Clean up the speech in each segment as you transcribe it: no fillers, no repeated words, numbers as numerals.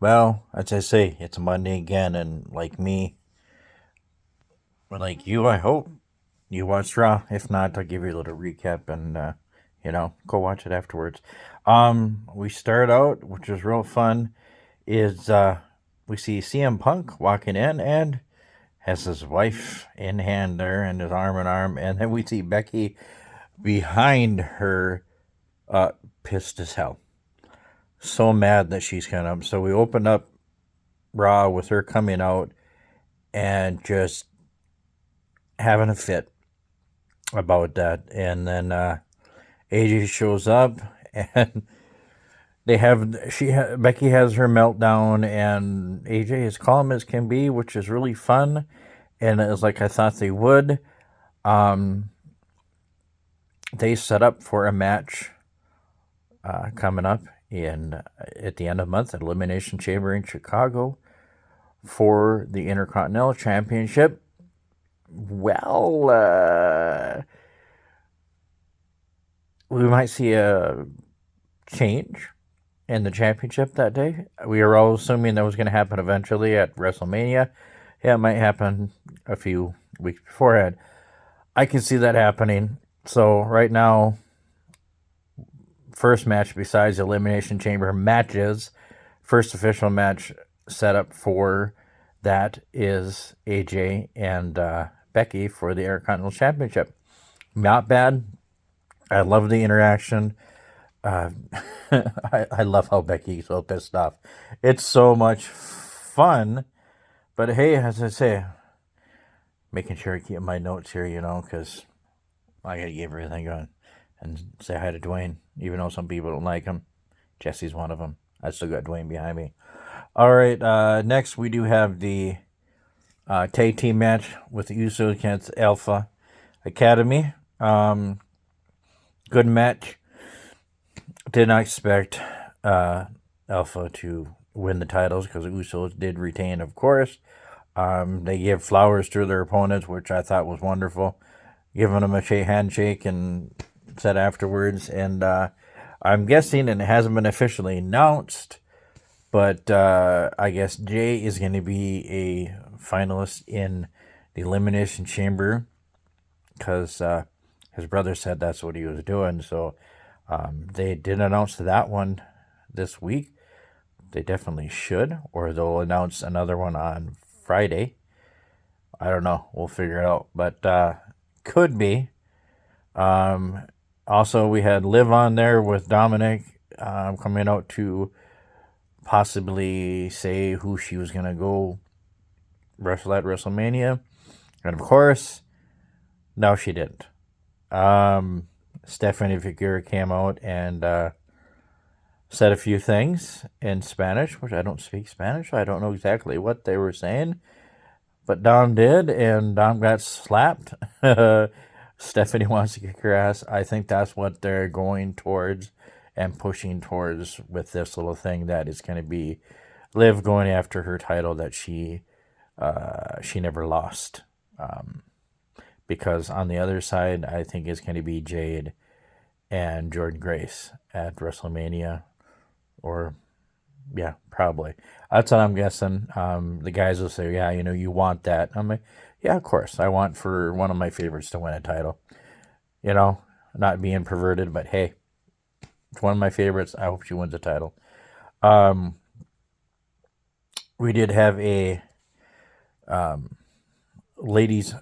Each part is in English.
Well, as I say, it's a Monday again, and like me, or like you, I hope you watched Raw. If not, I'll give you a little recap and go watch it afterwards. We start out, which is real fun, is we see CM Punk walking in and has his wife in hand there and his arm in arm, and then we see Becky behind her, pissed as hell, so mad that she's kind of. So we open up Raw with her coming out and just having a fit about that. And then AJ shows up, and Becky has her meltdown, and AJ is calm as can be, which is really fun. And it was like I thought they would. Um, they set up for a match coming up in at the end of the month at Elimination Chamber in Chicago for the Intercontinental Championship. Well, we might see a change in the championship that day. We were all assuming that was going to happen eventually at WrestleMania. Yeah, it might happen a few weeks beforehand. I can see that happening. So right now, first match besides Elimination Chamber matches, first official match set up for that is AJ and Becky for the Intercontinental Championship. Not bad. I love the interaction. Uh, I love how Becky's so pissed off. It's so much fun. But hey, as I say, making sure I keep my notes here, because I got to give everything going and say hi to Dwayne, even though some people don't like him. Jesse's one of them. I still got Dwayne behind me. All right, next we do have the tag team match with the Usos against Alpha Academy. Good match. Did not expect Alpha to win the titles because the Usos did retain, of course. They give flowers to their opponents, which I thought was wonderful. Giving them a handshake and said afterwards. And I'm guessing, and it hasn't been officially announced, but I guess Jay is going to be a finalist in the Elimination Chamber because his brother said that's what he was doing. So they did announce that one this week. They definitely should, or they'll announce another one on Friday. I don't know. We'll figure it out. But could be. Also, we had Liv on there with Dominic coming out to possibly say who she was going to go wrestle at WrestleMania. And of course, no, she didn't. Stephanie Figueroa came out and said a few things in Spanish, which I don't speak Spanish. So I don't know exactly what they were saying. But Dom did, and Dom got slapped. Stephanie wants to kick her ass. I think that's what they're going towards and pushing towards with this little thing that is going to be Liv going after her title that she never lost. Because on the other side, I think it's going to be Jade and Jordynne Grace at WrestleMania. Or, yeah, probably. That's what I'm guessing. The guys will say, yeah, you want that. I'm like, yeah, of course. I want for one of my favorites to win a title. Not being perverted, but hey, it's one of my favorites. I hope she wins a title. We did have a ladies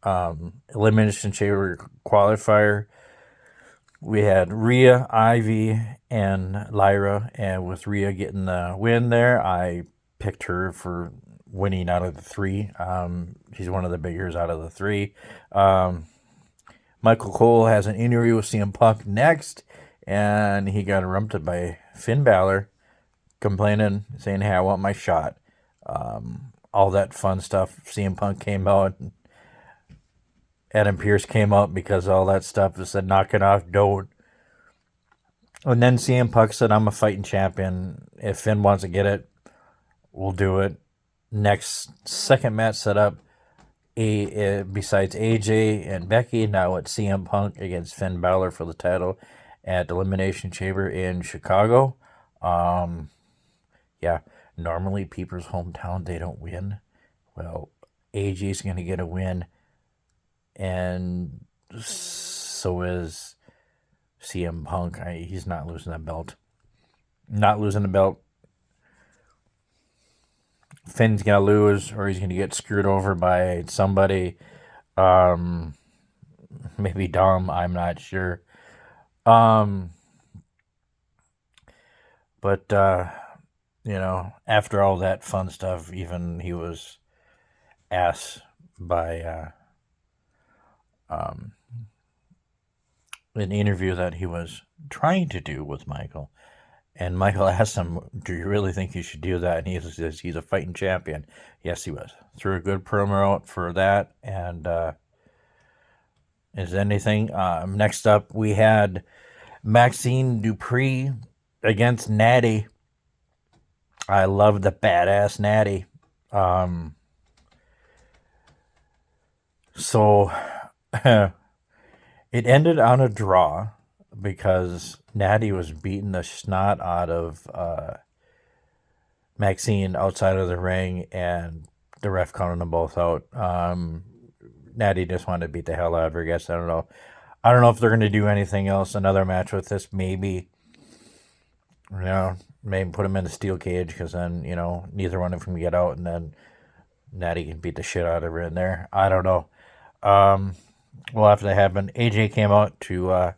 elimination chamber qualifier. We had Rhea, Ivy, and Lyra, and with Rhea getting the win there, I picked her for winning out of the three. She's one of the biggers out of the three. Michael Cole has an interview with CM Punk next, and he got interrupted by Finn Balor complaining, saying, hey, I want my shot. All that fun stuff. CM Punk came out, and Adam Pearce came up because all that stuff was said, knock it off, don't. And then CM Punk said, I'm a fighting champion. If Finn wants to get it, we'll do it. Next, second match set up, besides AJ and Becky, now it's CM Punk against Finn Balor for the title at Elimination Chamber in Chicago. Yeah, Normally, people's hometown, they don't win. Well, AJ's going to get a win, and so is CM Punk. He's not losing that belt. Not losing the belt. Finn's going to lose, or he's going to get screwed over by somebody. Maybe Dom, I'm not sure. But after all that fun stuff, even he was asked by an interview that he was trying to do with Michael. And Michael asked him, "Do you really think you should do that?" And he says he's a fighting champion. Yes, he was. Threw a good promo out for that. And is anything? Next up, we had Maxine Dupree against Natty. I love the badass Natty. So it ended on a draw because Natty was beating the snot out of Maxine outside of the ring, and the ref counted them both out. Natty just wanted to beat the hell out of her, I guess. I don't know. I don't know if they're going to do anything else, another match with this, maybe. Maybe put him in the steel cage, because then, neither one of them can get out, and then Natty can beat the shit out of her in there. I don't know. Well, after that happened, AJ came out to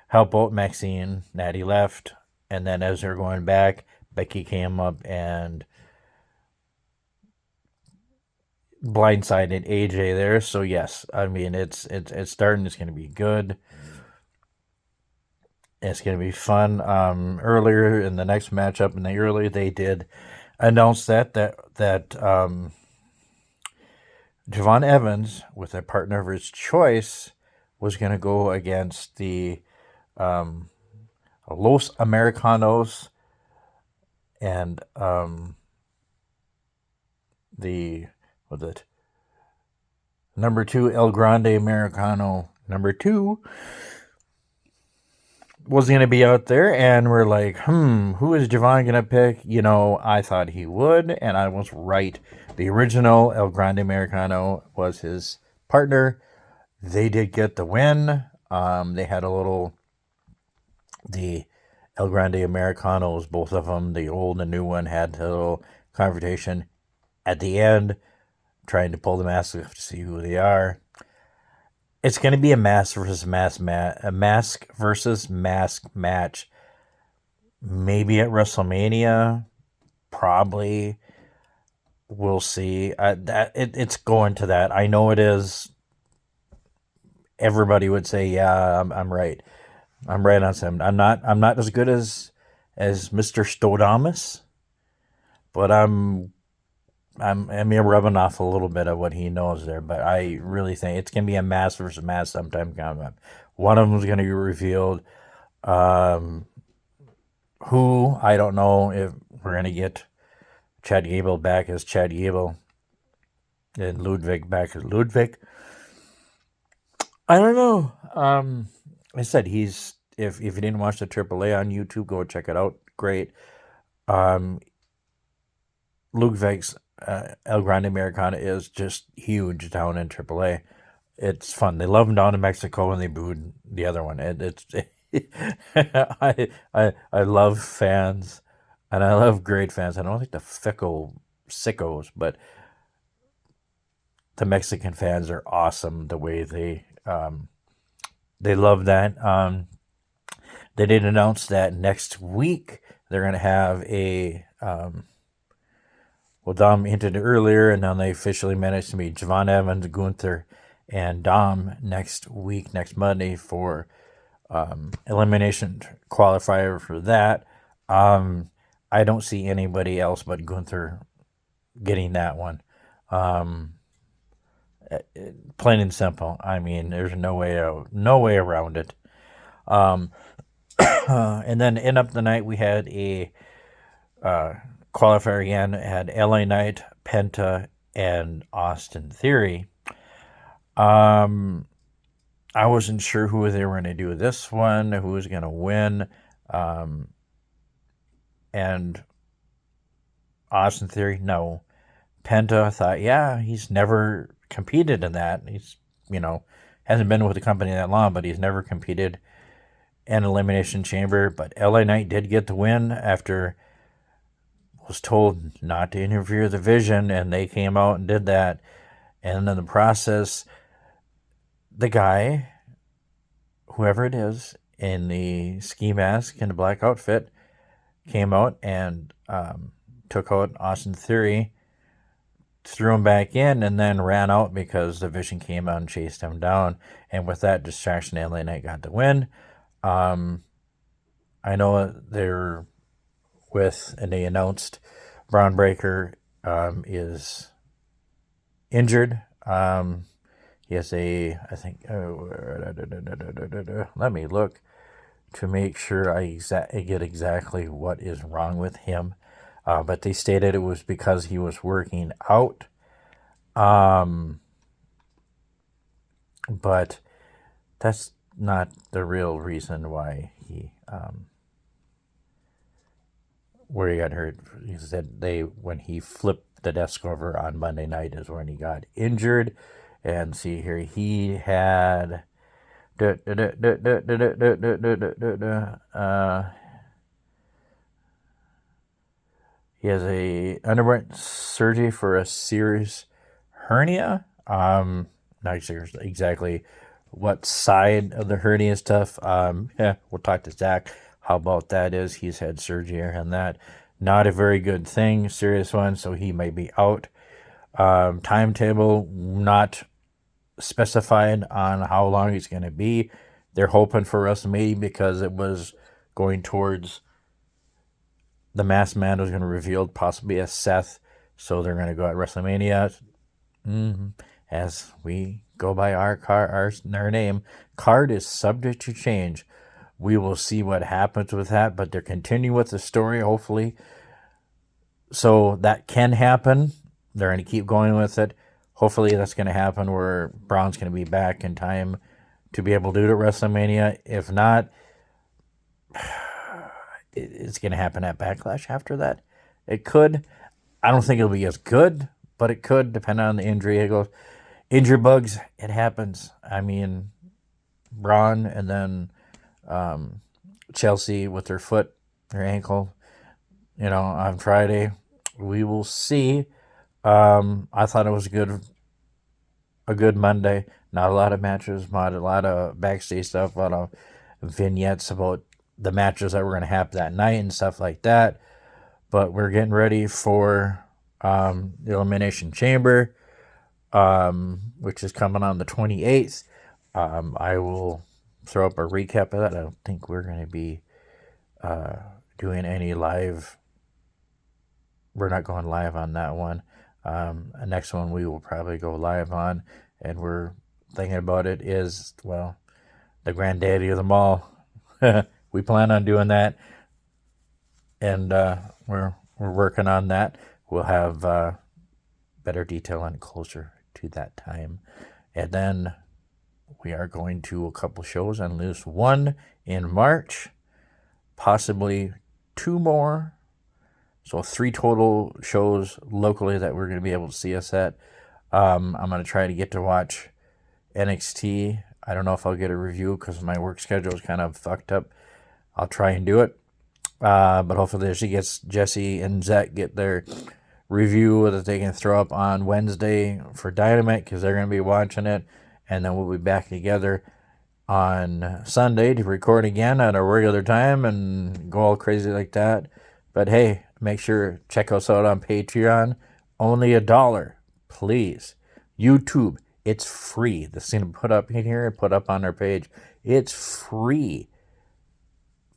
help out Maxine. Natty left, and then as they're going back, Becky came up and blindsided AJ there. So yes, I mean it's starting. It's going to be good. It's going to be fun. Earlier in the next matchup, they did announce that Javon Evans, with a partner of his choice, was going to go against the Los Americanos and number 2 El Grande Americano. Number 2 was going to be out there, and we're like, who is Javon going to pick? I thought he would, and I was right. The original El Grande Americano was his partner. They did get the win. They had the El Grande Americanos, both of them, the old and the new one, had a little confrontation at the end, trying to pull the mask off to see who they are. It's going to be a mask versus mask match. Maybe at WrestleMania, probably. We'll see. It's going to that. I know it is. Everybody would say, "Yeah, I'm right. I'm right on some." I'm not as good as Mr. Stodamus, but I'm rubbing off a little bit of what he knows there. But I really think it's going to be a mask versus mask sometime coming up. One of them is going to be revealed. Who, I don't know if we're going to get Chad Gable back as Chad Gable and Ludwig back as Ludwig. I don't know. I said if you didn't watch the AAA on YouTube, go check it out. Great. Ludwig's El Grande Americana is just huge down in AAA. It's fun. They love him down in Mexico, and they booed the other one. I love fans, and I love great fans. I don't like the fickle sickos, but the Mexican fans are awesome. The way they love that. They did announce that next week they're going to have a Dom hinted earlier, and now they officially managed to meet Javon Evans, Gunther, and Dom next Monday for elimination qualifier for that. I don't see anybody else but Gunther getting that one. Plain and simple. I mean, there's no way around it. And then end up the night, we had a qualifier again. It had LA Knight, Penta, and Austin Theory. I wasn't sure who they were going to do this one, who was going to win. And Austin Theory, no. Penta, I thought, yeah, he's never competed in that. He's, hasn't been with the company that long, but he's never competed in Elimination Chamber. But LA Knight did get the win after was told not to interfere the Vision, and they came out and did that. And in the process, the guy, whoever it is, in the ski mask and the black outfit, came out and took out Austin Theory, threw him back in, and then ran out because the Vision came out and chased him down. And with that distraction, LA Knight got the win. I know they're and they announced Braun Breaker is injured. He has I think, let me look to make sure I get exactly what is wrong with him. But they stated it was because he was working out. But that's not the real reason why where he got hurt. He said when he flipped the desk over on Monday night is when he got injured. And see here, he had he has underwent surgery for a serious hernia. Not sure exactly what side of the hernia stuff. We'll talk to Zach how about that is. He's had surgery on that. Not a very good thing, serious one, so he may be out. Timetable not specified on how long he's going to be. They're hoping for WrestleMania because it was going towards the Masked Man was going to reveal possibly as Seth, so they're going to go at WrestleMania. As we go by our name, card is subject to change. We will see what happens with that, but they're continuing with the story, hopefully. So that can happen. They're going to keep going with it. Hopefully that's going to happen where Braun's going to be back in time to be able to do it at WrestleMania. If not, it's going to happen at Backlash after that. It could. I don't think it'll be as good, but it could, depending on the injury. It goes, injury bugs, it happens. I mean, Braun and then Chelsea with her foot, her ankle, on Friday. We will see. I thought it was a good Monday. Not a lot of matches, not a lot of backstage stuff, a lot of vignettes about the matches that were going to happen that night and stuff like that. But we're getting ready for the Elimination Chamber, which is coming on the 28th. I will throw up a recap of that. I don't think we're going to be doing any live. We're not going live on that one. The next one we will probably go live on, and we're thinking about it is, well, the granddaddy of them all. We plan on doing that, and we're working on that. We'll have better detail on it closer to that time. And then we are going to a couple shows, and lose one in March, possibly 2 more. So 3 total shows locally that we're going to be able to see us at. I'm going to try to get to watch NXT. I don't know if I'll get a review because my work schedule is kind of fucked up. I'll try and do it. But hopefully Jesse and Zach get their review that they can throw up on Wednesday for Dynamite because they're going to be watching it. And then we'll be back together on Sunday to record again at our regular time and go all crazy like that. But hey, make sure check us out on Patreon. Only $1, please. YouTube, it's free. This thing put up in here and put up on our page. It's free.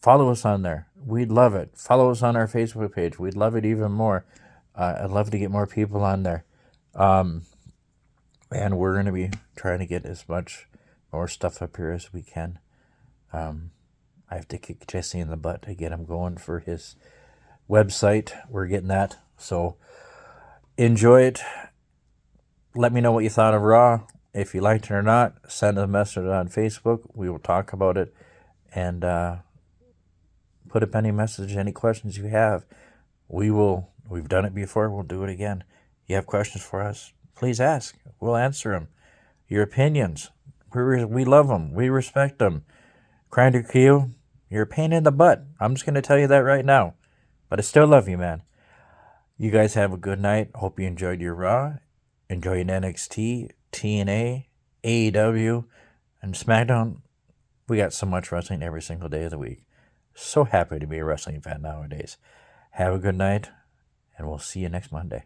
Follow us on there. We'd love it. Follow us on our Facebook page. We'd love it even more. I'd love to get more people on there. And we're going to be trying to get as much more stuff up here as we can. I have to kick Jesse in the butt to get him going for his website. We're getting that. So enjoy it. Let me know what you thought of Raw. If you liked it or not, send a message on Facebook. We will talk about it. And put up any message, any questions you have. We will We've done it before. We'll do it again. You have questions for us? Please ask. We'll answer them. Your opinions. We love them. We respect them. Grinder Q, you're a pain in the butt. I'm just going to tell you that right now. But I still love you, man. You guys have a good night. Hope you enjoyed your Raw. Enjoying NXT, TNA, AEW, and SmackDown. We got so much wrestling every single day of the week. So happy to be a wrestling fan nowadays. Have a good night, and we'll see you next Monday.